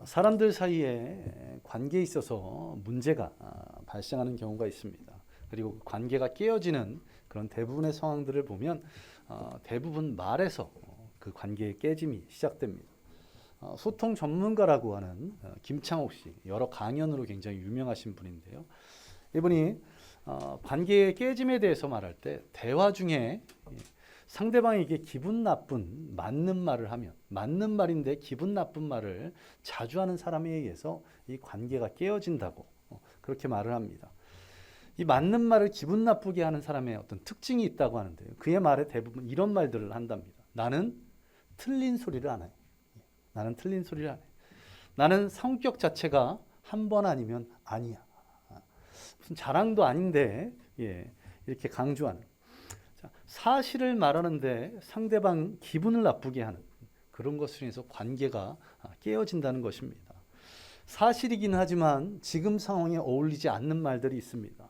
사람들 사이에 관계에 있어서 문제가 발생하는 경우가 있습니다. 그리고 관계가 깨어지는 그런 대부분의 상황들을 보면 대부분 말에서 그 관계의 깨짐이 시작됩니다. 소통 전문가라고 하는 김창옥 씨, 여러 강연으로 굉장히 유명하신 분인데요. 이분이 관계의 깨짐에 대해서 말할 때 대화 중에 상대방에게 기분 나쁜 맞는 말을 하면, 맞는 말인데 기분 나쁜 말을 자주 하는 사람에 의해서 이 관계가 깨어진다고 그렇게 말을 합니다. 이 맞는 말을 기분 나쁘게 하는 사람의 어떤 특징이 있다고 하는데요. 그의 말에 대부분 이런 말들을 한답니다. 나는 틀린 소리를 안 해. 나는 틀린 소리를 안 해. 나는 성격 자체가 한 번 아니면 아니야. 무슨 자랑도 아닌데 이렇게 강조하는. 사실을 말하는데 상대방 기분을 나쁘게 하는 그런 것으로 인해서 관계가 깨어진다는 것입니다. 사실이긴 하지만 지금 상황에 어울리지 않는 말들이 있습니다.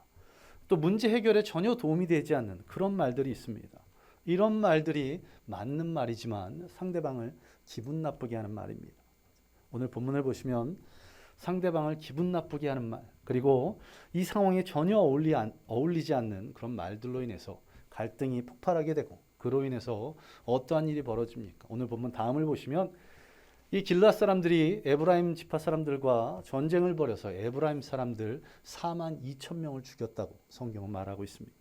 또 문제 해결에 전혀 도움이 되지 않는 그런 말들이 있습니다. 이런 말들이 맞는 말이지만 상대방을 기분 나쁘게 하는 말입니다. 오늘 본문을 보시면 상대방을 기분 나쁘게 하는 말, 그리고 이 상황에 전혀 어울리지 않는 그런 말들로 인해서 갈등이 폭발하게 되고 그로 인해서 어떠한 일이 벌어집니까? 오늘 본문 다음을 보시면 이 길앗 사람들이 에브라임 지파 사람들과 전쟁을 벌여서 에브라임 사람들 4만 2천 명을 죽였다고 성경은 말하고 있습니다.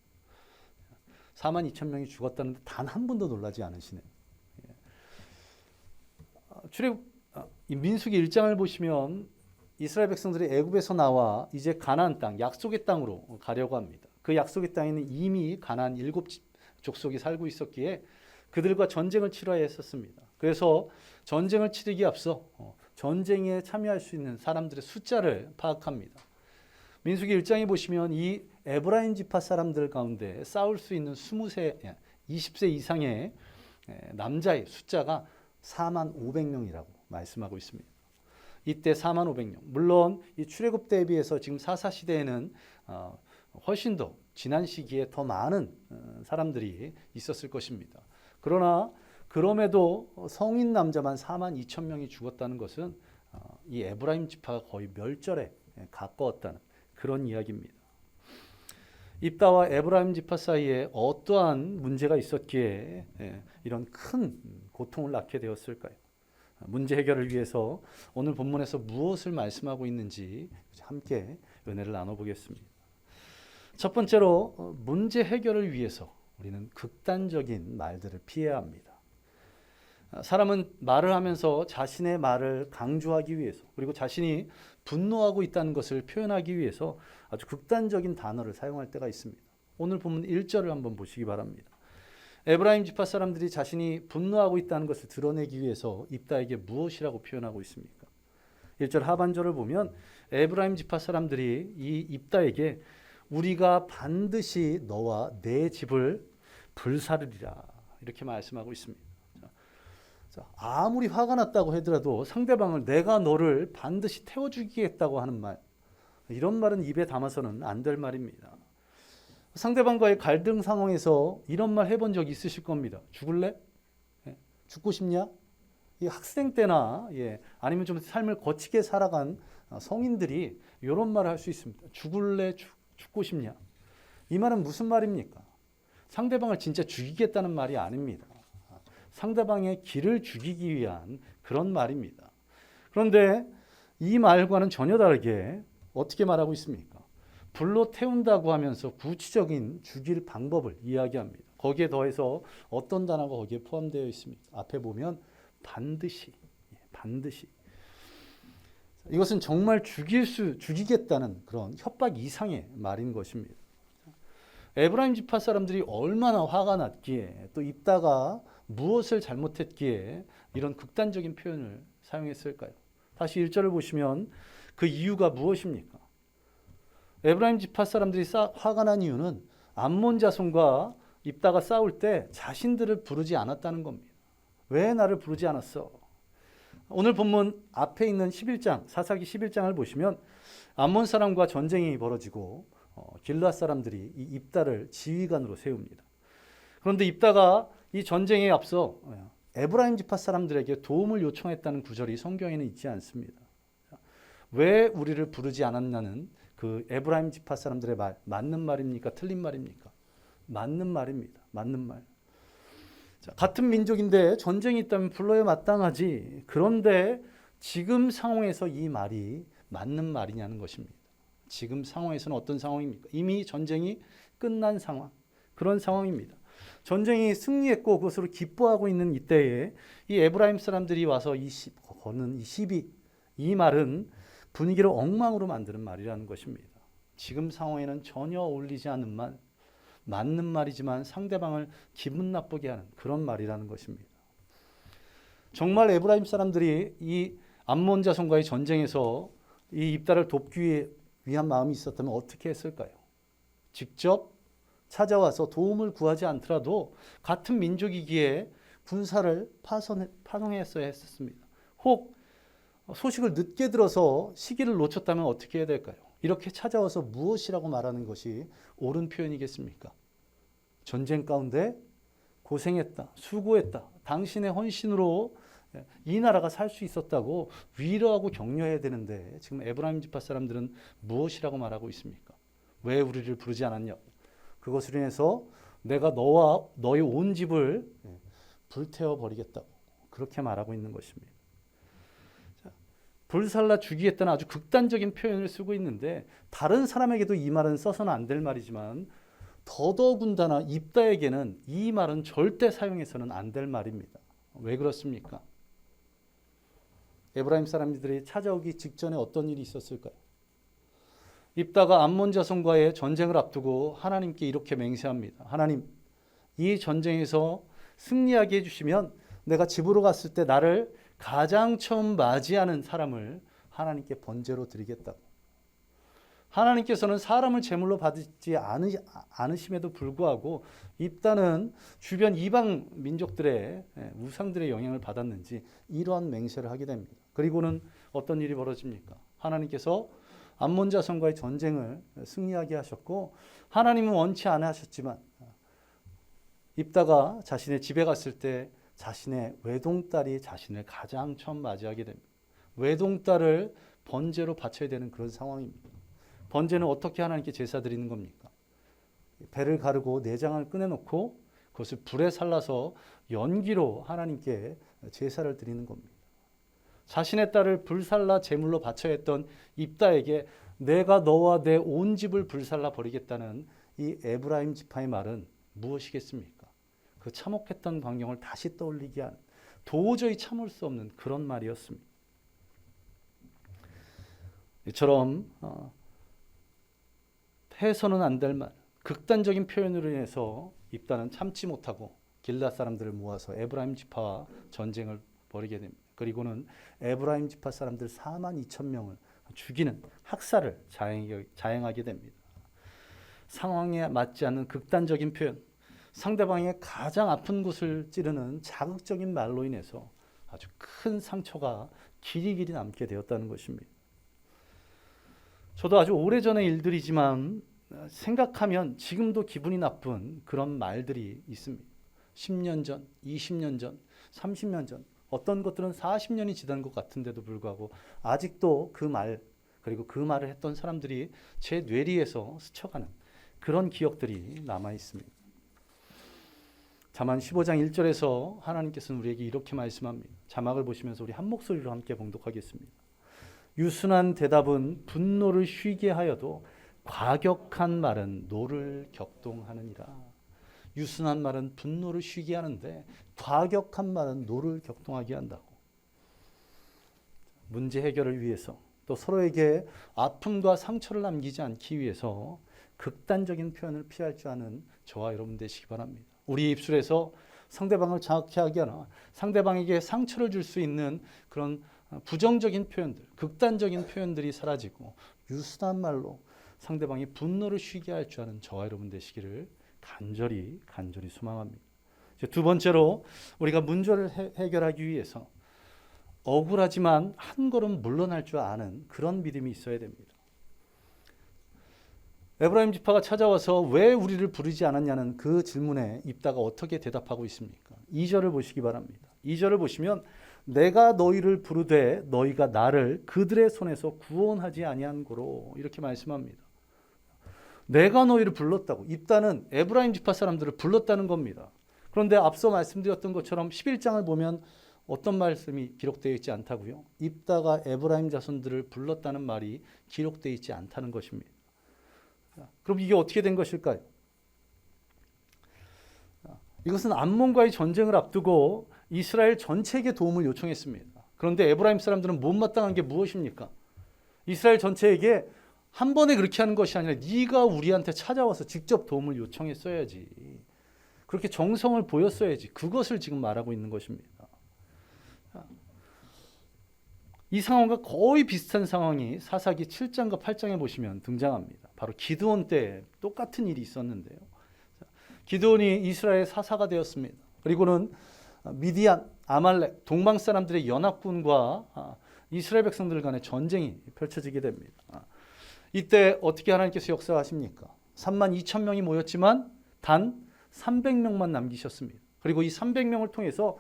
4만 2천 명이 죽었다는데 단 한 번도 놀라지 않으시네요. 이 민수기 1장을 보시면 이스라엘 백성들이 애굽에서 나와 이제 가나안 땅, 약속의 땅으로 가려고 합니다. 그 약속의 땅에는 이미 가나안 7족속이 살고 있었기에 그들과 전쟁을 치러야 했었습니다. 그래서 전쟁을 치르기에 앞서 전쟁에 참여할 수 있는 사람들의 숫자를 파악합니다. 민수기 1장에 보시면 이 에브라임 지파 사람들 가운데 싸울 수 있는 20세 이상의 남자의 숫자가 4만 500명이라고 말씀하고 있습니다. 이때 4만 500명. 물론 이 출애굽 대비해서 지금 사사 시대에는 훨씬 더 지난 시기에 더 많은 사람들이 있었을 것입니다. 그러나 그럼에도 성인 남자만 4만 2천 명이 죽었다는 것은 이 에브라임 지파가 거의 멸절에 가까웠다는 그런 이야기입니다. 입다와 에브라임 지파 사이에 어떠한 문제가 있었기에 이런 큰 고통을 낳게 되었을까요? 문제 해결을 위해서 오늘 본문에서 무엇을 말씀하고 있는지 함께 은혜를 나눠보겠습니다. 첫 번째로 문제 해결을 위해서 우리는 극단적인 말들을 피해야 합니다. 사람은 말을 하면서 자신의 말을 강조하기 위해서, 그리고 자신이 분노하고 있다는 것을 표현하기 위해서 아주 극단적인 단어를 사용할 때가 있습니다. 오늘 본문 1절을 한번 보시기 바랍니다. 에브라임 지파 사람들이 자신이 분노하고 있다는 것을 드러내기 위해서 입다에게 무엇이라고 표현하고 있습니까? 1절 하반절을 보면 에브라임 지파 사람들이 이 입다에게 우리가 반드시 너와 내 집을 불사르리라 이렇게 말씀하고 있습니다. 아무리 화가 났다고 하더라도 상대방을 내가 너를 반드시 태워 죽이겠다고 하는 말, 이런 말은 입에 담아서는 안 될 말입니다. 상대방과의 갈등 상황에서 이런 말 해본 적 있으실 겁니다. 죽을래? 죽고 싶냐? 이 학생 때나 아니면 좀 삶을 거치게 살아간 성인들이 이런 말을 할 수 있습니다. 죽을래? 죽고 싶냐? 이 말은 무슨 말입니까? 상대방을 진짜 죽이겠다는 말이 아닙니다. 상대방의 기를 죽이기 위한 그런 말입니다. 그런데 이 말과는 전혀 다르게 어떻게 말하고 있습니까? 불로 태운다고 하면서 구체적인 죽일 방법을 이야기합니다. 거기에 더해서 어떤 단어가 거기에 포함되어 있습니까? 앞에 보면 반드시. 이것은 정말 죽이겠다는 그런 협박 이상의 말인 것입니다. 에브라임 지파 사람들이 얼마나 화가 났기에 또 입다가 무엇을 잘못했기에 이런 극단적인 표현을 사용했을까요? 다시 1절을 보시면 그 이유가 무엇입니까? 에브라임 지파 사람들이 화가 난 이유는 암몬 자손과 입다가 싸울 때 자신들을 부르지 않았다는 겁니다. 왜 나를 부르지 않았어? 오늘 본문 앞에 있는 11장, 사사기 11장을 보시면 암몬 사람과 전쟁이 벌어지고 길앗 사람들이 이 입다를 지휘관으로 세웁니다. 그런데 입다가 이 전쟁에 앞서 에브라임 지파 사람들에게 도움을 요청했다는 구절이 성경에는 있지 않습니다. 왜 우리를 부르지 않았냐는 그 에브라임 지파 사람들의 말, 맞는 말입니까? 틀린 말입니까? 맞는 말입니다. 맞는 말. 자, 같은 민족인데 전쟁이 있다면 불러야 마땅하지. 그런데 지금 상황에서 이 말이 맞는 말이냐는 것입니다. 지금 상황에서는 어떤 상황입니까? 이미 전쟁이 끝난 상황. 그런 상황입니다. 전쟁이 승리했고 그것으로 기뻐하고 있는 이때에 이 에브라임 사람들이 와서 거는 이 시비, 이 말은 분위기를 엉망으로 만드는 말이라는 것입니다. 지금 상황에는 전혀 어울리지 않는 말, 맞는 말이지만 상대방을 기분 나쁘게 하는 그런 말이라는 것입니다. 정말 에브라임 사람들이 이 암몬 자손과의 전쟁에서 이 입다를 돕기 위한 마음이 있었다면 어떻게 했을까요? 직접 찾아와서 도움을 구하지 않더라도 같은 민족이기에 군사를 파송했어야 했습니다. 혹 소식을 늦게 들어서 시기를 놓쳤다면 어떻게 해야 될까요? 이렇게 찾아와서 무엇이라고 말하는 것이 옳은 표현이겠습니까? 전쟁 가운데 고생했다, 수고했다, 당신의 헌신으로 이 나라가 살 수 있었다고 위로하고 격려해야 되는데 지금 에브라임 지파 사람들은 무엇이라고 말하고 있습니까? 왜 우리를 부르지 않았냐? 그것으로 인해서 내가 너와 너의 온 집을 불태워 버리겠다고 그렇게 말하고 있는 것입니다. 불살라 죽이겠다는 아주 극단적인 표현을 쓰고 있는데 다른 사람에게도 이 말은 써서는 안 될 말이지만 더더군다나 입다에게는 이 말은 절대 사용해서는 안 될 말입니다. 왜 그렇습니까? 에브라임 사람들이 찾아오기 직전에 어떤 일이 있었을까요? 입다가 암몬 자손과의 전쟁을 앞두고 하나님께 이렇게 맹세합니다. 하나님, 이 전쟁에서 승리하게 해주시면 내가 집으로 갔을 때 나를 가장 처음 맞이하는 사람을 하나님께 번제로 드리겠다고. 하나님께서는 사람을 제물로 받지 않으심에도 불구하고 입다는 주변 이방 민족들의 우상들의 영향을 받았는지 이러한 맹세를 하게 됩니다. 그리고는 어떤 일이 벌어집니까? 하나님께서 암몬 자손과의 전쟁을 승리하게 하셨고 하나님은 원치 않아 하셨지만 입다가 자신의 집에 갔을 때 자신의 외동딸이 자신을 가장 처음 맞이하게 됩니다. 외동딸을 번제로 바쳐야 되는 그런 상황입니다. 번제는 어떻게 하나님께 제사 드리는 겁니까? 배를 가르고 내장을 꺼내놓고 그것을 불에 살라서 연기로 하나님께 제사를 드리는 겁니다. 자신의 딸을 불살라 제물로 바쳐야 했던 입다에게 내가 너와 내 온 집을 불살라 버리겠다는 이 에브라임 지파의 말은 무엇이겠습니까? 그 참혹했던 광경을 다시 떠올리게 하는 도저히 참을 수 없는 그런 말이었습니다. 이처럼 해서는 안 될 말, 극단적인 표현으로 인해서 입다는 참지 못하고 길앗 사람들을 모아서 에브라임 지파와 전쟁을 벌이게 됩니다. 그리고는 에브라임 지파 사람들 4만 2천 명을 죽이는 학살을 자행하게 됩니다. 상황에 맞지 않는 극단적인 표현, 상대방의 가장 아픈 곳을 찌르는 자극적인 말로 인해서 아주 큰 상처가 길이길이 남게 되었다는 것입니다. 저도 아주 오래전의 일들이지만 생각하면 지금도 기분이 나쁜 그런 말들이 있습니다. 10년 전, 20년 전, 30년 전, 어떤 것들은 40년이 지난 것 같은데도 불구하고 아직도 그 말, 그리고 그 말을 했던 사람들이 제 뇌리에서 스쳐가는 그런 기억들이 남아 있습니다. 잠언 15장 1절에서 하나님께서는 우리에게 이렇게 말씀합니다. 자막을 보시면서 우리 한 목소리로 함께 봉독하겠습니다. 유순한 대답은 분노를 쉬게 하여도 과격한 말은 노를 격동하느니라. 유순한 말은 분노를 쉬게 하는데 과격한 말은 노를 격동하게 한다고. 문제 해결을 위해서 또 서로에게 아픔과 상처를 남기지 않기 위해서 극단적인 표현을 피할 줄 아는 저와 여러분 되시기 바랍니다. 우리 입술에서 상대방을 자극해 하거나 상대방에게 상처를 줄 수 있는 그런 부정적인 표현들, 극단적인 표현들이 사라지고 유순한 말로 상대방이 분노를 쉬게 할 줄 아는 저와 여러분 되시기를 간절히 소망합니다. 두 번째로 우리가 문제를 해결하기 위해서 억울하지만 한 걸음 물러날 줄 아는 그런 믿음이 있어야 됩니다. 에브라임 지파가 찾아와서 왜 우리를 부르지 않았냐는 그 질문에 입다가 어떻게 대답하고 있습니까? 2절을 보시기 바랍니다. 2절을 보시면 내가 너희를 부르되 너희가 나를 그들의 손에서 구원하지 아니한 고로 이렇게 말씀합니다. 내가 너희를 불렀다고. 입다는 에브라임 지파 사람들을 불렀다는 겁니다. 그런데 앞서 말씀드렸던 것처럼 11장을 보면 어떤 말씀이 기록되어 있지 않다고요? 입다가 에브라임 자손들을 불렀다는 말이 기록되어 있지 않다는 것입니다. 그럼 이게 어떻게 된 것일까요? 이것은 암몬과의 전쟁을 앞두고 이스라엘 전체에게 도움을 요청했습니다. 그런데 에브라임 사람들은 못마땅한 게 무엇입니까? 이스라엘 전체에게 한 번에 그렇게 하는 것이 아니라 네가 우리한테 찾아와서 직접 도움을 요청했어야지. 그렇게 정성을 보였어야지. 그것을 지금 말하고 있는 것입니다. 이 상황과 거의 비슷한 상황이 사사기 7장과 8장에 보시면 등장합니다. 바로 기드온 때 똑같은 일이 있었는데요. 기드온이 이스라엘 사사가 되었습니다. 그리고는 미디안, 아말렉, 동방 사람들의 연합군과 이스라엘 백성들 간의 전쟁이 펼쳐지게 됩니다. 이때 어떻게 하나님께서 역사하십니까? 32,000명이 모였지만 단 300명만 남기셨습니다. 그리고 이 300명을 통해서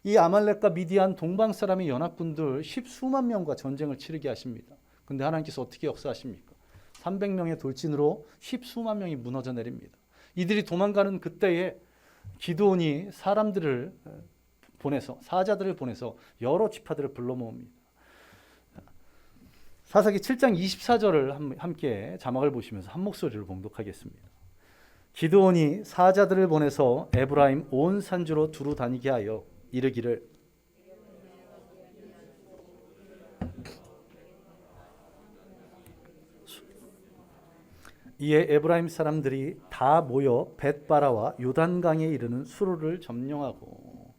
이 아말렉과 미디안 동방 사람의 연합군들 10수만 명과 전쟁을 치르게 하십니다. 그런데 하나님께서 어떻게 역사하십니까? 300명의 돌진으로 10수만 명이 무너져 내립니다. 이들이 도망가는 그때에 기드온이 사람들을 보내서 사자들을 보내서 여러 지파들을 불러 모읍니다. 사사기 7장 24절을 함께 자막을 보시면서 한 목소리로 봉독하겠습니다. 기드온이 사자들을 보내서 에브라임 온 산지로 두루 다니게 하여 이르기를 이에 에브라임 사람들이 다 모여 벳바라와 요단강에 이르는 수로를 점령하고.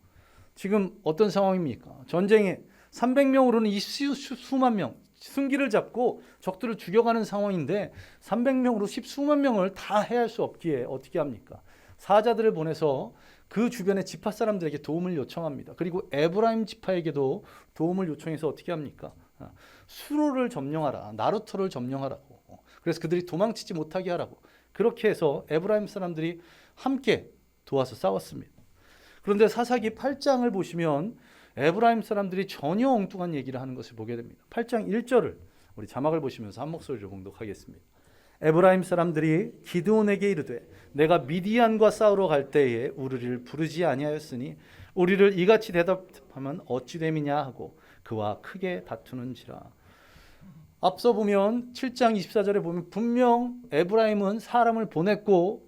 지금 어떤 상황입니까? 전쟁에 300명으로는 이 수만 명 승기를 잡고 적들을 죽여가는 상황인데 300명으로 10수만 명을 다 해할 수 없기에 어떻게 합니까? 사자들을 보내서 그 주변의 지파 사람들에게 도움을 요청합니다. 그리고 에브라임 지파에게도 도움을 요청해서 어떻게 합니까? 수로를 점령하라, 나루터를 점령하라고. 그래서 그들이 도망치지 못하게 하라고. 그렇게 해서 에브라임 사람들이 함께 도와서 싸웠습니다. 그런데 사사기 8장을 보시면 에브라임 사람들이 전혀 엉뚱한 얘기를 하는 것을 보게 됩니다. 8장 1절을 우리 자막을 보시면서 한 목소리로 봉독하겠습니다. 에브라임 사람들이 기드온에게 이르되 내가 미디안과 싸우러 갈 때에 우리를 부르지 아니하였으니 우리를 이같이 대답하면 어찌 됨이냐 하고 그와 크게 다투는지라. 앞서 보면 7장 24절에 보면 분명 에브라임은 사람을 보냈고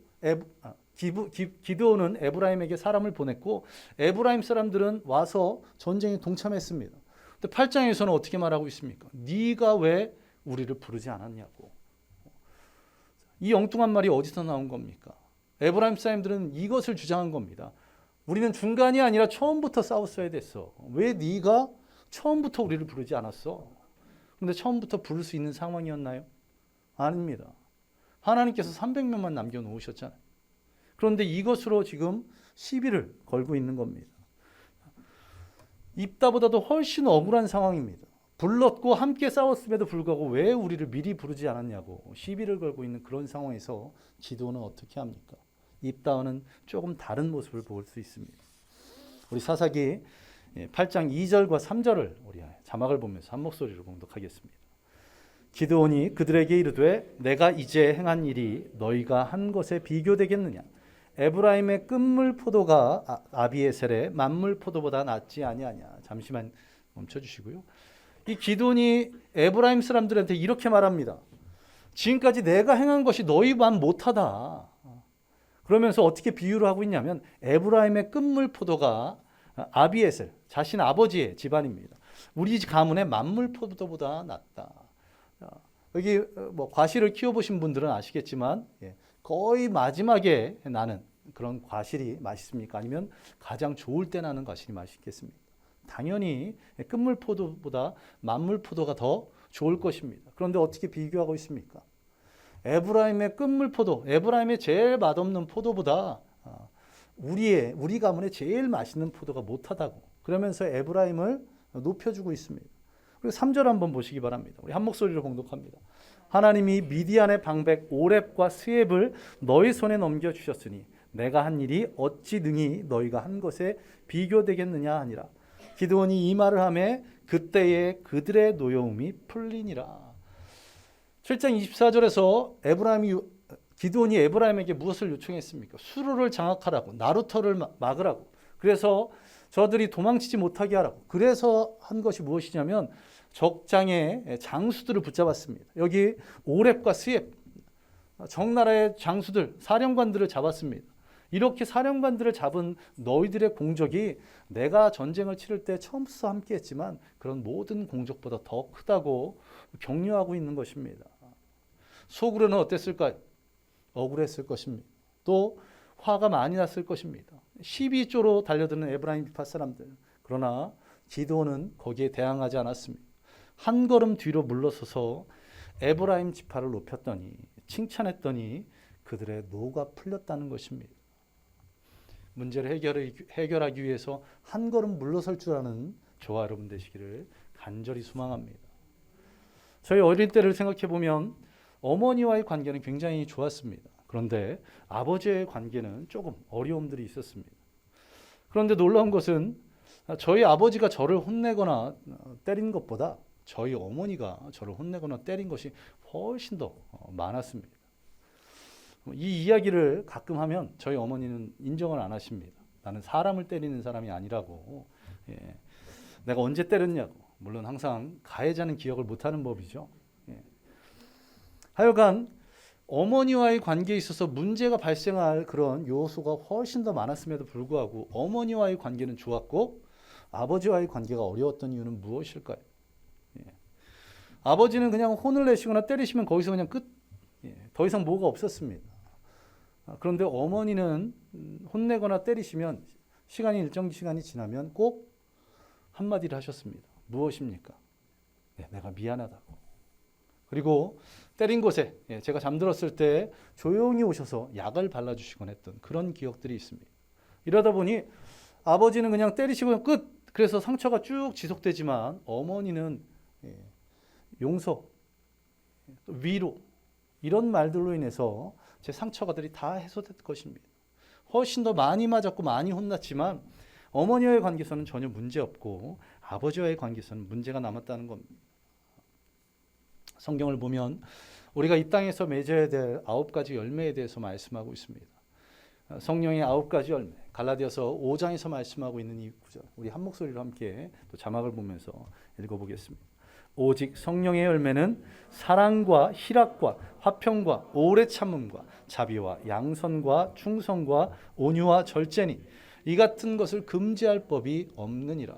기드온은 에브라임에게 사람을 보냈고 에브라임 사람들은 와서 전쟁에 동참했습니다. 근데 8장에서는 어떻게 말하고 있습니까? 네가 왜 우리를 부르지 않았냐고. 이 엉뚱한 말이 어디서 나온 겁니까? 에브라임 사람들은 이것을 주장한 겁니다. 우리는 중간이 아니라 처음부터 싸웠어야 됐어. 왜 네가 처음부터 우리를 부르지 않았어? 근데 처음부터 부를 수 있는 상황이었나요? 아닙니다. 하나님께서 300명만 남겨놓으셨잖아요. 그런데 이것으로 지금 시비를 걸고 있는 겁니다. 입다보다도 훨씬 억울한 상황입니다. 불렀고 함께 싸웠음에도 불구하고 왜 우리를 미리 부르지 않았냐고 시비를 걸고 있는 그런 상황에서 기드온은 어떻게 합니까? 입다와는 조금 다른 모습을 볼 수 있습니다. 우리 사사기 8장 2절과 3절을 우리 자막을 보면서 한 목소리로 봉독하겠습니다. 기드온이 그들에게 이르되 내가 이제 행한 일이 너희가 한 것에 비교되겠느냐? 에브라임의 끝물 포도가 아비에셀의 만물 포도보다 낫지 아니하냐? 잠시만 멈춰주시고요. 이 기드온이 에브라임 사람들한테 이렇게 말합니다. 지금까지 내가 행한 것이 너희만 못하다. 그러면서 어떻게 비유를 하고 있냐면 에브라임의 끝물 포도가 아비에셀, 자신 아버지의 집안입니다. 우리 가문의 만물 포도보다 낫다. 여기 뭐 과실을 키워보신 분들은 아시겠지만 거의 마지막에 나는 그런 과실이 맛있습니까? 아니면 가장 좋을 때 나는 과실이 맛있겠습니까? 당연히 끝물 포도보다 만물 포도가 더 좋을 것입니다. 그런데 어떻게 비교하고 있습니까? 에브라임의 끝물 포도, 에브라임의 제일 맛없는 포도보다 우리 가문의 제일 맛있는 포도가 못하다고 그러면서 에브라임을 높여주고 있습니다. 그리고 3절 한번 보시기 바랍니다. 우리 한 목소리로 봉독합니다. 하나님이 미디안의 방백 오렙과 스웹을 너희 손에 넘겨주셨으니 내가 한 일이 어찌 능히 너희가 한 것에 비교되겠느냐 하니라. 기드온이 이 말을 하매 그때에 그들의 노여움이 풀리니라. 7장 24절에서 기드온이 에브라임에게 무엇을 요청했습니까? 수로를 장악하라고, 나루터를 막으라고. 그래서 저들이 도망치지 못하게 하라고. 그래서 한 것이 무엇이냐면 적장의 장수들을 붙잡았습니다. 여기 오렙과 스엡, 적나라의 장수들, 사령관들을 잡았습니다. 이렇게 사령관들을 잡은 너희들의 공적이 내가 전쟁을 치를 때 처음부터 함께했지만 그런 모든 공적보다 더 크다고 격려하고 있는 것입니다. 속으로는 어땠을까요? 억울했을 것입니다. 또 화가 많이 났을 것입니다. 12조로 달려드는 에브라임 비파 사람들. 그러나 기드온은 거기에 대항하지 않았습니다. 한 걸음 뒤로 물러서서 에브라임 지파를 높였더니 칭찬했더니 그들의 노가 풀렸다는 것입니다. 문제를 해결하기 위해서 한 걸음 물러설 줄 아는 저와 여러분 되시기를 간절히 소망합니다. 저희 어릴 때를 생각해 보면 어머니와의 관계는 굉장히 좋았습니다. 그런데 아버지의 관계는 조금 어려움들이 있었습니다. 그런데 놀라운 것은 저희 아버지가 저를 혼내거나 때린 것보다 저희 어머니가 저를 혼내거나 때린 것이 훨씬 더 많았습니다. 이 이야기를 가끔 하면 저희 어머니는 인정을 안 하십니다. 나는 사람을 때리는 사람이 아니라고. 예. 내가 언제 때렸냐고. 물론 항상 가해자는 기억을 못하는 법이죠. 예. 하여간 어머니와의 관계에 있어서 문제가 발생할 그런 요소가 훨씬 더 많았음에도 불구하고 어머니와의 관계는 좋았고 아버지와의 관계가 어려웠던 이유는 무엇일까요? 예. 아버지는 그냥 혼을 내시거나 때리시면 거기서 그냥 끝. 예. 더 이상 뭐가 없었습니다. 그런데 어머니는 혼내거나 때리시면 일정 시간이 지나면 꼭 한마디를 하셨습니다. 무엇입니까? 네, 내가 미안하다고. 그리고 때린 곳에 제가 잠들었을 때 조용히 오셔서 약을 발라주시곤 했던 그런 기억들이 있습니다. 이러다 보니 아버지는 그냥 때리시고 끝. 그래서 상처가 쭉 지속되지만 어머니는 용서, 위로 이런 말들로 인해서 제 상처가들이 다 해소될 것입니다. 훨씬 더 많이 맞았고 많이 혼났지만 어머니와의 관계에서는 전혀 문제없고 아버지와의 관계에서는 문제가 남았다는 겁니다. 성경을 보면 우리가 이 땅에서 맺어야 될 9가지 열매에 대해서 말씀하고 있습니다. 성령의 9가지 열매, 갈라디아서 5장에서 말씀하고 있는 이 구절, 우리 한 목소리로 함께 또 자막을 보면서 읽어보겠습니다. 오직 성령의 열매는 사랑과 희락과 화평과 오래 참음과 자비와 양선과 충성과 온유와 절제니 이 같은 것을 금지할 법이 없느니라.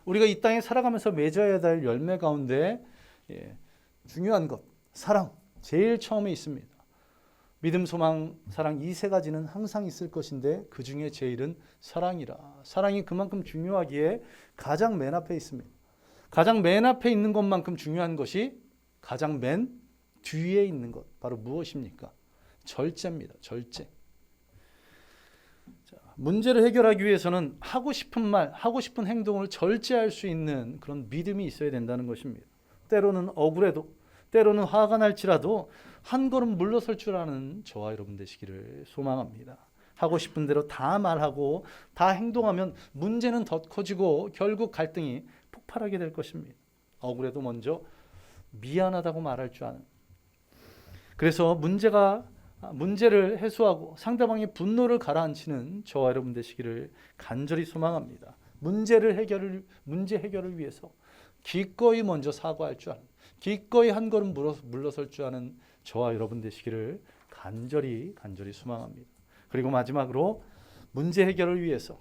우리가 이 땅에 살아가면서 맺어야 될 열매 가운데 중요한 것, 사랑 제일 처음에 있습니다. 믿음, 소망, 사랑 이 세 가지는 항상 있을 것인데 그 중에 제일은 사랑이라. 사랑이 그만큼 중요하기에 가장 맨 앞에 있습니다. 가장 맨 앞에 있는 것만큼 중요한 것이 가장 맨 뒤에 있는 것, 바로 무엇입니까? 절제입니다. 절제. 자, 문제를 해결하기 위해서는 하고 싶은 말, 하고 싶은 행동을 절제할 수 있는 그런 믿음이 있어야 된다는 것입니다. 때로는 억울해도, 때로는 화가 날지라도 한 걸음 물러설 줄 아는 저와 여러분 되시기를 소망합니다. 하고 싶은 대로 다 말하고 다 행동하면 문제는 더 커지고 결국 갈등이 폭발하게 될 것입니다. 억울해도 먼저 미안하다고 말할 줄 아는. 그래서 문제를 해소하고 상대방의 분노를 가라앉히는 저와 여러분 되시기를 간절히 소망합니다. 문제 해결을 위해서 기꺼이 먼저 사과할 줄 아는, 기꺼이 한 걸음 물러설 줄 아는 저와 여러분 되시기를 간절히 소망합니다. 그리고 마지막으로 문제 해결을 위해서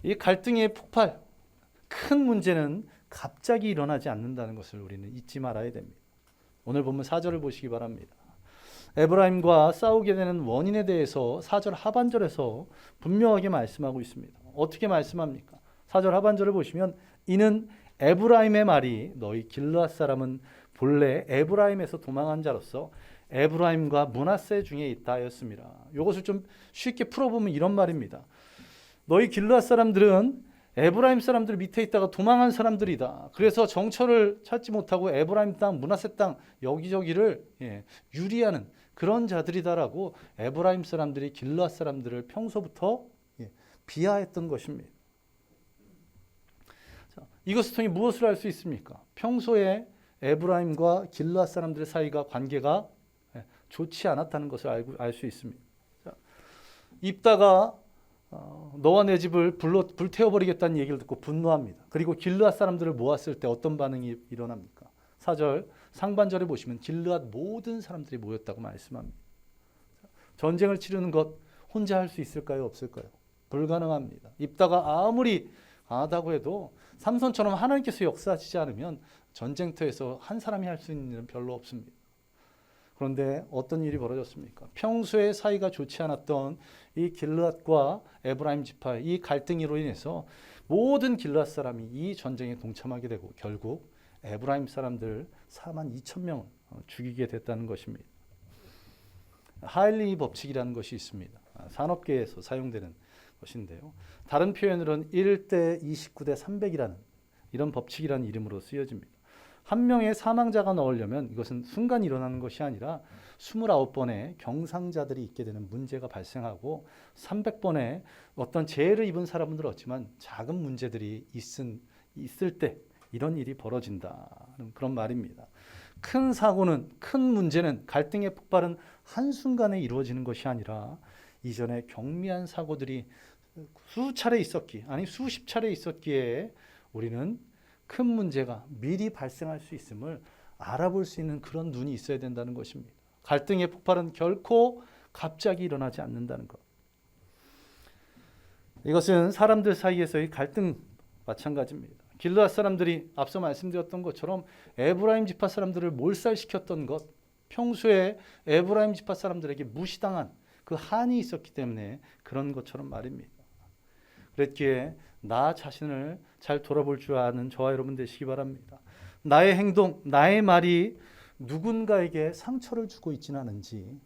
이 갈등의 폭발, 큰 문제는 갑자기 일어나지 않는다는 것을 우리는 잊지 말아야 됩니다. 오늘 본문 4절을 보시기 바랍니다. 에브라임과 싸우게 되는 원인에 대해서 4절 하반절에서 분명하게 말씀하고 있습니다. 어떻게 말씀합니까? 4절 하반절을 보시면 이는 에브라임의 말이 너희 길르앗 사람은 본래 에브라임에서 도망한 자로서 에브라임과 므낫세 중에 있다 하였습니다. 이것을 좀 쉽게 풀어보면 이런 말입니다. 너희 길르앗 사람들은 에브라임 사람들 밑에 있다가 도망한 사람들이다. 그래서 정처를 찾지 못하고 에브라임 땅, 므낫세 땅 여기저기를 유리하는 그런 자들이다라고 에브라임 사람들이 길르앗 사람들을 평소부터 비하했던 것입니다. 이것을 통해 무엇을 알 수 있습니까? 평소에 에브라임과 길르앗 사람들의 사이가 관계가 좋지 않았다는 것을 알 수 있습니다. 자, 입다가 너와 내 집을 불태워버리겠다는 얘기를 듣고 분노합니다. 그리고 길르앗 사람들을 모았을 때 어떤 반응이 일어납니까? 4절 상반절에 보시면 길르앗 모든 사람들이 모였다고 말씀합니다. 전쟁을 치르는 것 혼자 할 수 있을까요? 없을까요? 불가능합니다. 입다가 아무리 강하다고 해도 삼손처럼 하나님께서 역사하시지 않으면 전쟁터에서 한 사람이 할 수 있는 일은 별로 없습니다. 그런데 어떤 일이 벌어졌습니까? 평소에 사이가 좋지 않았던 이 길르앗과 에브라임 지파의 이 갈등으로 인해서 모든 길르앗 사람이 이 전쟁에 동참하게 되고 결국 에브라임 사람들 4만 2천 명을 죽이게 됐다는 것입니다. 하일리 법칙이라는 것이 있습니다. 산업계에서 사용되는 것인데요. 다른 표현으로는 1대 29대 300이라는 이런 법칙이라는 이름으로 쓰여집니다. 한 명의 사망자가 나오려면 이것은 순간 일어나는 것이 아니라 29번의 경상자들이 있게 되는 문제가 발생하고 300번의 어떤 재해를 입은 사람은 없지만 작은 문제들이 있을 때 이런 일이 벌어진다는 그런 말입니다. 큰 사고는, 큰 문제는, 갈등의 폭발은 한순간에 이루어지는 것이 아니라 이전에 경미한 사고들이 수차례 있었기에, 아니 수십 차례 있었기에 우리는 큰 문제가 미리 발생할 수 있음을 알아볼 수 있는 그런 눈이 있어야 된다는 것입니다. 갈등의 폭발은 결코 갑자기 일어나지 않는다는 것. 이것은 사람들 사이에서의 갈등 마찬가지입니다. 길르앗 사람들이 앞서 말씀드렸던 것처럼 에브라임 지파 사람들을 몰살시켰던 것, 평소에 에브라임 지파 사람들에게 무시당한 그 한이 있었기 때문에 그런 것처럼 말입니다. 그랬기에 나 자신을 잘 돌아볼 줄 아는 저와 여러분 되시기 바랍니다. 나의 행동, 나의 말이 누군가에게 상처를 주고 있지는 않은지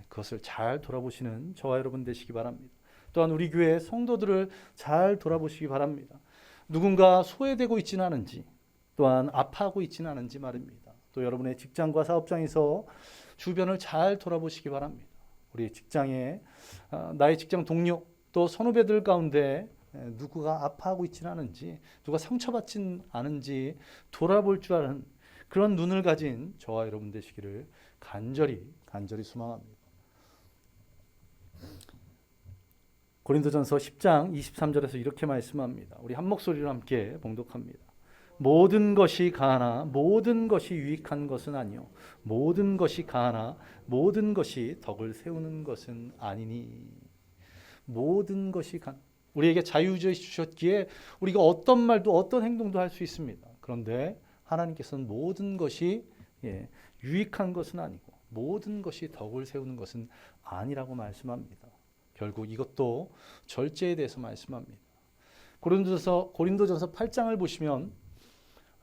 그것을 잘 돌아보시는 저와 여러분 되시기 바랍니다. 또한 우리 교회 성도들을 잘 돌아보시기 바랍니다. 누군가 소외되고 있지는 않은지, 또한 아파하고 있지는 않은지 말입니다. 또 여러분의 직장과 사업장에서 주변을 잘 돌아보시기 바랍니다. 우리 직장에 나의 직장 동료 또 선후배들 가운데 누구가 아파하고 있지는 않은지, 누가 상처받지는 않은지 돌아볼 줄 아는 그런 눈을 가진 저와 여러분 되시기를 간절히 소망합니다. 고린도전서 10장 23절에서 이렇게 말씀합니다. 우리 한 목소리로 함께 봉독합니다. 모든 것이 가하나 모든 것이 유익한 것은 아니요 모든 것이 가하나 모든 것이 덕을 세우는 것은 아니니. 모든 것이 우리에게 자유주의 주셨기에 우리가 어떤 말도 어떤 행동도 할 수 있습니다. 그런데 하나님께서는 모든 것이 유익한 것은 아니고 모든 것이 덕을 세우는 것은 아니라고 말씀합니다. 결국 이것도 절제에 대해서 말씀합니다. 고린도전서 8장을 보시면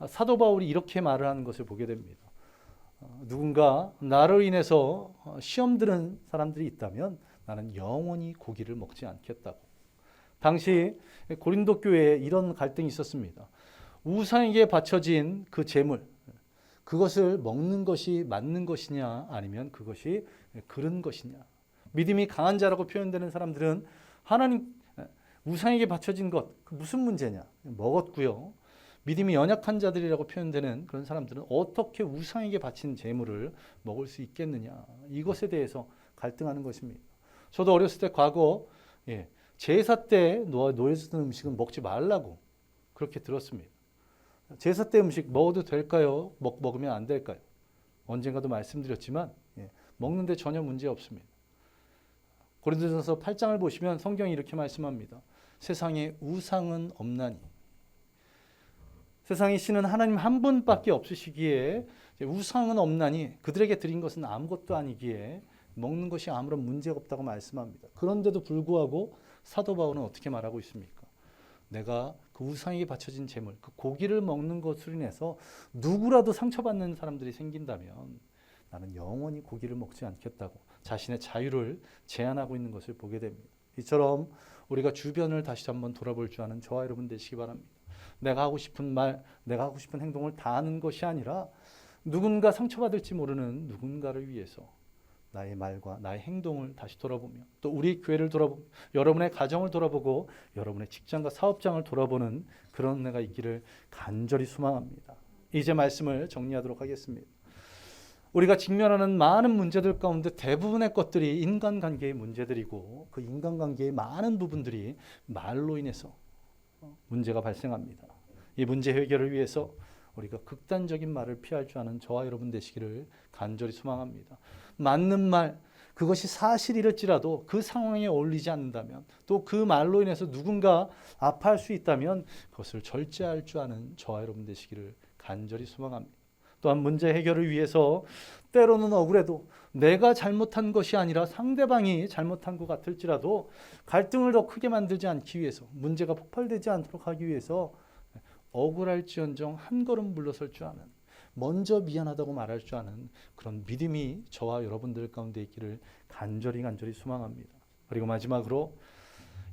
사도 바울이 이렇게 말을 하는 것을 보게 됩니다. 누군가 나로 인해서 시험 드는 사람들이 있다면 나는 영원히 고기를 먹지 않겠다고. 당시 고린도 교회에 이런 갈등이 있었습니다. 우상에게 바쳐진 그 제물, 그것을 먹는 것이 맞는 것이냐 아니면 그것이 그른 것이냐. 믿음이 강한 자라고 표현되는 사람들은 하나님 우상에게 바쳐진 것 무슨 문제냐 먹었고요. 믿음이 연약한 자들이라고 표현되는 그런 사람들은 어떻게 우상에게 바친 제물을 먹을 수 있겠느냐 이것에 대해서 갈등하는 것입니다. 저도 어렸을 때 과거 제사 때 놓여지던 음식은 먹지 말라고 그렇게 들었습니다. 제사 때 음식 먹어도 될까요? 먹으면 안 될까요? 언젠가도 말씀드렸지만 먹는데 전혀 문제 없습니다. 고린도전서 8장을 보시면 성경이 이렇게 말씀합니다. 세상에 우상은 없나니. 세상의 신은 하나님 한 분밖에 없으시기에 우상은 없나니 그들에게 드린 것은 아무것도 아니기에 먹는 것이 아무런 문제가 없다고 말씀합니다. 그런데도 불구하고 사도 바울은 어떻게 말하고 있습니까? 내가 그 우상에게 바쳐진 제물, 그 고기를 먹는 것으로 인해서 누구라도 상처받는 사람들이 생긴다면 나는 영원히 고기를 먹지 않겠다고 자신의 자유를 제한하고 있는 것을 보게 됩니다. 이처럼 우리가 주변을 다시 한번 돌아볼 줄 아는 저와 여러분 되시기 바랍니다. 내가 하고 싶은 말, 내가 하고 싶은 행동을 다 하는 것이 아니라 누군가 상처받을지 모르는 누군가를 위해서 나의 말과 나의 행동을 다시 돌아보며 또 우리 교회를 돌아보며 여러분의 가정을 돌아보고 여러분의 직장과 사업장을 돌아보는 그런 은혜가 있기를 간절히 소망합니다. 이제 말씀을 정리하도록 하겠습니다. 우리가 직면하는 많은 문제들 가운데 대부분의 것들이 인간관계의 문제들이고 그 인간관계의 많은 부분들이 말로 인해서 문제가 발생합니다. 이 문제 해결을 위해서 우리가 극단적인 말을 피할 줄 아는 저와 여러분 되시기를 간절히 소망합니다. 맞는 말, 그것이 사실이랄지라도 그 상황에 어울리지 않는다면 또 그 말로 인해서 누군가 아파할 수 있다면 그것을 절제할 줄 아는 저와 여러분 되시기를 간절히 소망합니다. 또한 문제 해결을 위해서 때로는 억울해도 내가 잘못한 것이 아니라 상대방이 잘못한 것 같을지라도 갈등을 더 크게 만들지 않기 위해서 문제가 폭발되지 않도록 하기 위해서 억울할지언정 한 걸음 물러설 줄 아는 먼저 미안하다고 말할 줄 아는 그런 믿음이 저와 여러분들 가운데 있기를 간절히 소망합니다. 그리고 마지막으로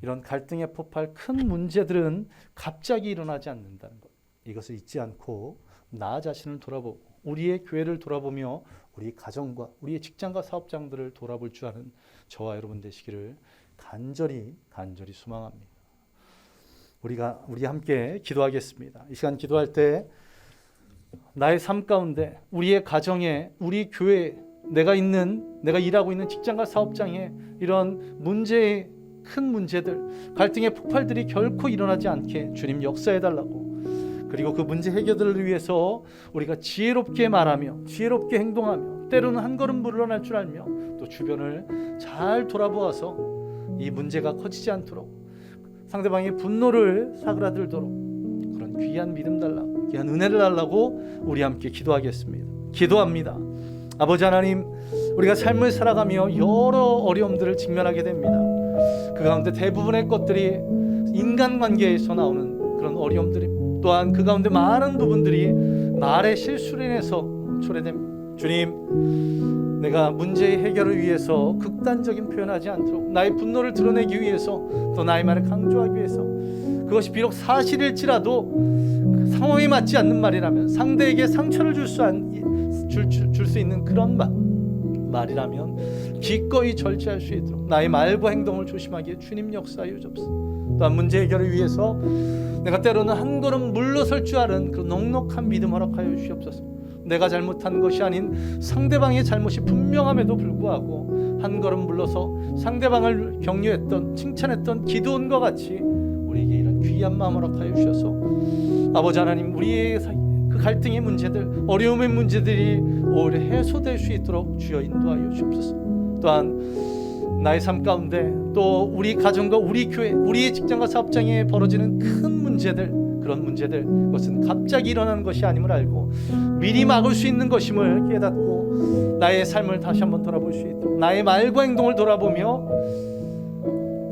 이런 갈등의 폭발 큰 문제들은 갑자기 일어나지 않는다는 것, 이것을 잊지 않고 나 자신을 돌아보고 우리의 교회를 돌아보며 우리 가정과 우리의 직장과 사업장들을 돌아볼 줄 아는 저와 여러분 되시기를 간절히 소망합니다. 우리 함께 기도하겠습니다. 이 시간 기도할 때 나의 삶 가운데 우리의 가정에 우리 교회 내가 일하고 있는 직장과 사업장에 이런 큰 문제들 갈등의 폭발들이 결코 일어나지 않게 주님 역사해 달라고, 그리고 그 문제 해결들을 위해서 우리가 지혜롭게 말하며 지혜롭게 행동하며 때로는 한 걸음 물러날 줄 알며 또 주변을 잘 돌아보아서 이 문제가 커지지 않도록 상대방의 분노를 사그라들도록 그런 귀한 믿음 달라고, 귀한 은혜를 달라고 우리 함께 기도하겠습니다. 기도합니다. 아버지 하나님, 우리가 삶을 살아가며 여러 어려움들을 직면하게 됩니다. 그 가운데 대부분의 것들이 인간관계에서 나오는 그런 어려움들이, 또한 그 가운데 많은 부분들이 말의 실수로 인해서 초래됩니다. 주님, 내가 문제의 해결을 위해서 극단적인 표현하지 않도록 나의 분노를 드러내기 위해서 또 나의 말을 강조하기 위해서 그것이 비록 사실일지라도 그 상황에 맞지 않는 말이라면 상대에게 상처를 줄 수 있는 그런 말이라면 기꺼이 절제할 수 있도록 나의 말과 행동을 조심하기에 주님 역사하여 주옵소서. 또한 문제 해결을 위해서 내가 때로는 한 걸음 물러설 줄 아는 그 넉넉한 믿음 허락하여 주시옵소서. 내가 잘못한 것이 아닌 상대방의 잘못이 분명함에도 불구하고 한 걸음 물러서 상대방을 격려했던 칭찬했던 기도원과 같이 우리에게 이런 귀한 마음 허락하여 주셔서 아버지 하나님, 우리의 그 갈등의 문제들, 어려움의 문제들이 오히려 해소될 수 있도록 주여 인도하여 주옵소서. 또한 나의 삶 가운데 또 우리 가정과 우리 교회, 우리의 직장과 사업장에 벌어지는 큰 문제들, 그런 문제들, 그것은 갑자기 일어나는 것이 아님을 알고 미리 막을 수 있는 것임을 깨닫고 나의 삶을 다시 한번 돌아볼 수 있도록 나의 말과 행동을 돌아보며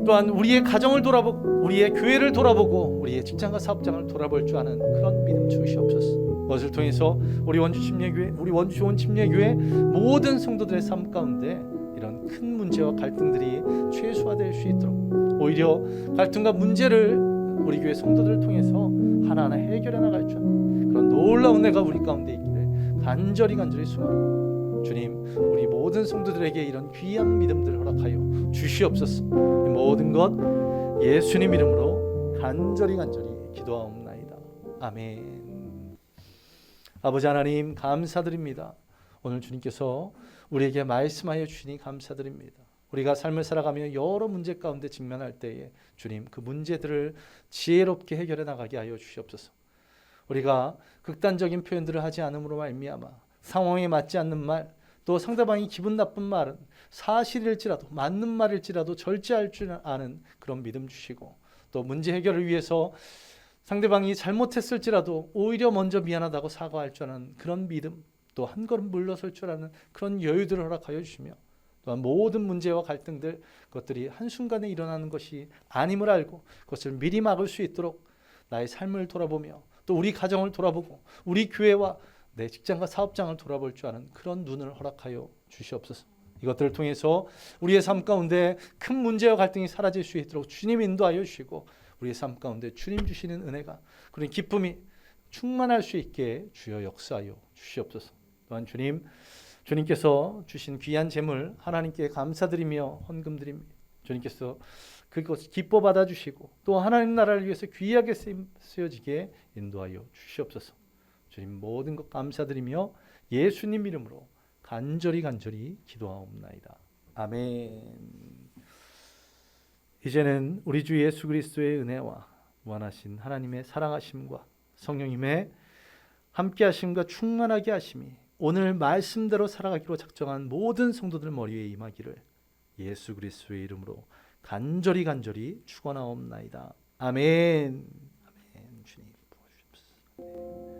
또한 우리의 가정을 돌아보고 우리의 교회를 돌아보고 우리의 직장과 사업장을 돌아볼 줄 아는 그런 믿음 주시옵소서. 그것을 통해서 우리 원주 좋은 침례교회 모든 성도들의 삶 가운데 이런 큰 문제와 갈등들이 최소화될 수 있도록 오히려 갈등과 문제를 우리 교회 성도들을 통해서 하나하나 해결해 나갈 줄 아는 그런 놀라운 은혜가 우리 가운데 있기를 간절히 소망합니다. 주님, 우리 모든 성도들에게 이런 귀한 믿음들을 허락하여 주시옵소서. 모든 것 예수님 이름으로 간절히 기도하옵나이다. 아멘. 아버지 하나님, 감사드립니다. 오늘 주님께서 우리에게 말씀하여 주시니 감사드립니다. 우리가 삶을 살아가며 여러 문제 가운데 직면할 때에 주님, 그 문제들을 지혜롭게 해결해 나가게 하여 주시옵소서. 우리가 극단적인 표현들을 하지 않음으로 말미암아 상황에 맞지 않는 말, 또 상대방이 기분 나쁜 말은 사실일지라도 맞는 말일지라도 절제할 줄 아는 그런 믿음 주시고, 또 문제 해결을 위해서 상대방이 잘못했을지라도 오히려 먼저 미안하다고 사과할 줄 아는 그런 믿음, 또 한 걸음 물러설 줄 아는 그런 여유들을 허락하여 주시며, 또한 모든 문제와 갈등들, 그것들이 한순간에 일어나는 것이 아님을 알고 그것을 미리 막을 수 있도록 나의 삶을 돌아보며 또 우리 가정을 돌아보고 우리 교회와 내 직장과 사업장을 돌아볼 줄 아는 그런 눈을 허락하여 주시옵소서. 이것들을 통해서 우리의 삶 가운데 큰 문제와 갈등이 사라질 수 있도록 주님 인도하여 주시고, 우리의 삶 가운데 주님 주시는 은혜가, 그런 기쁨이 충만할 수 있게 주여 역사하여 주시옵소서. 또한 주님, 주님께서 주신 귀한 재물 하나님께 감사드리며 헌금 드립니다. 주님께서 그것을 기뻐 받아주시고 또 하나님 나라를 위해서 귀하게 쓰여지게 인도하여 주시옵소서. 주님 모든 것 감사드리며 예수님 이름으로 간절히 기도하옵나이다. 아멘. 이제는 우리 주 예수 그리스도의 은혜와 무한하신 하나님의 사랑하심과 성령님의 함께하심과 충만하게 하심이 오늘 말씀대로 살아가기로 작정한 모든 성도들 머리에 임하기를 예수 그리스도의 이름으로 간절히 축원하옵나이다. 아멘. 아멘. 주님 도와주옵소서.